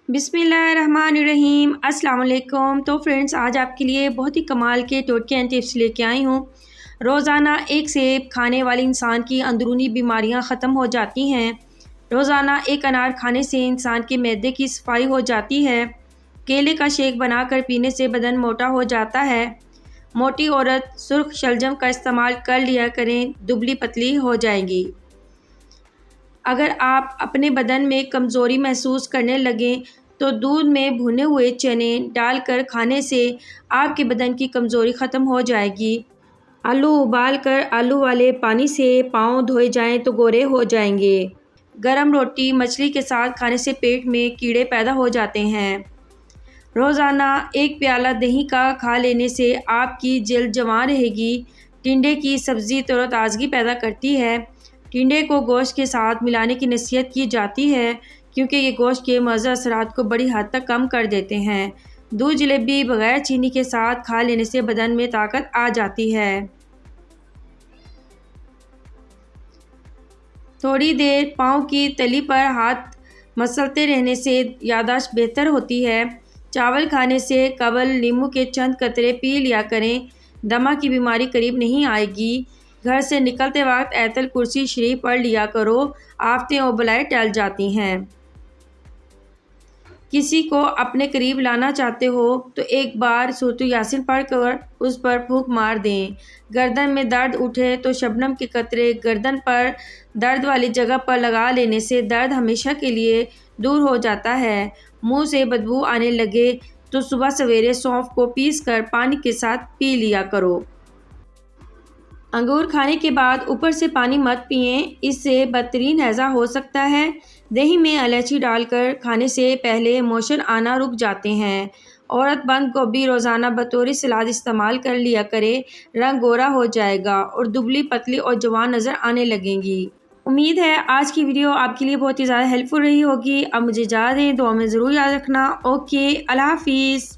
بسم اللہ الرحمن الرحیم۔ السلام علیکم۔ تو فرینڈس، آج آپ کے لیے بہت ہی کمال کے ٹوٹکے اینڈ ٹپس لے کے آئی ہوں۔ روزانہ ایک سیب کھانے والے انسان کی اندرونی بیماریاں ختم ہو جاتی ہیں۔ روزانہ ایک انار کھانے سے انسان کے معدے کی صفائی ہو جاتی ہے۔ کیلے کا شیک بنا کر پینے سے بدن موٹا ہو جاتا ہے۔ موٹی عورت سرخ شلجم کا استعمال کر لیا کریں، دبلی پتلی ہو جائیں گی۔ اگر آپ اپنے بدن میں کمزوری محسوس کرنے لگیں تو دودھ میں بھنے ہوئے چنے ڈال کر کھانے سے آپ کے بدن کی کمزوری ختم ہو جائے گی۔ آلو ابال کر آلو والے پانی سے پاؤں دھوئے جائیں تو گورے ہو جائیں گے۔ گرم روٹی مچھلی کے ساتھ کھانے سے پیٹ میں کیڑے پیدا ہو جاتے ہیں۔ روزانہ ایک پیالہ دہی کا کھا لینے سے آپ کی جلد جوان رہے گی۔ ٹنڈے کی سبزی تر و تازگی پیدا کرتی ہے۔ ٹنڈے کو گوشت کے ساتھ ملانے کی نصیحت کی جاتی ہے کیونکہ یہ گوشت کے مضر اثرات کو بڑی حد تک کم کر دیتے ہیں۔ دودھ جلیبی بغیر چینی کے ساتھ کھا لینے سے بدن میں طاقت آ جاتی ہے۔ تھوڑی دیر پاؤں کی تلی پر ہاتھ مسلتے رہنے سے یادداشت بہتر ہوتی ہے۔ چاول کھانے سے قبل لیموں کے چند قطرے پی لیا کریں، دمہ کی بیماری قریب نہیں آئے گی۔ گھر سے نکلتے وقت آیت الکرسی شریف پڑھ لیا کرو، آفتیں اور بلائیں ٹل جاتی ہیں۔ کسی کو اپنے قریب لانا چاہتے ہو تو ایک بار سورۃ یاسین پڑھ کر اس پر پھونک مار دیں۔ گردن میں درد اٹھے تو شبنم کے قطرے گردن پر درد والی جگہ پر لگا لینے سے درد ہمیشہ کے لیے دور ہو جاتا ہے۔ منہ سے بدبو آنے لگے تو صبح سویرے سونف کو پیس کر پانی کے ساتھ پی لیا کرو۔ انگور کھانے کے بعد اوپر سے پانی مت پئیں، اس سے بدترین ہیضہ ہو سکتا ہے۔ دہی میں الائچی ڈال کر کھانے سے پہلے موشن آنا رک جاتے ہیں۔ عورت بند گوبھی روزانہ بطور سلاد استعمال کر لیا کرے، رنگ گورا ہو جائے گا اور دبلی پتلی اور جوان نظر آنے لگیں گی۔ امید ہے آج کی ویڈیو آپ کے لیے بہت ہی زیادہ ہیلپ فل رہی ہوگی۔ اب مجھے اجازت دیں، دعا میں ضرور یاد رکھنا۔ اوکے، اللہ حافظ۔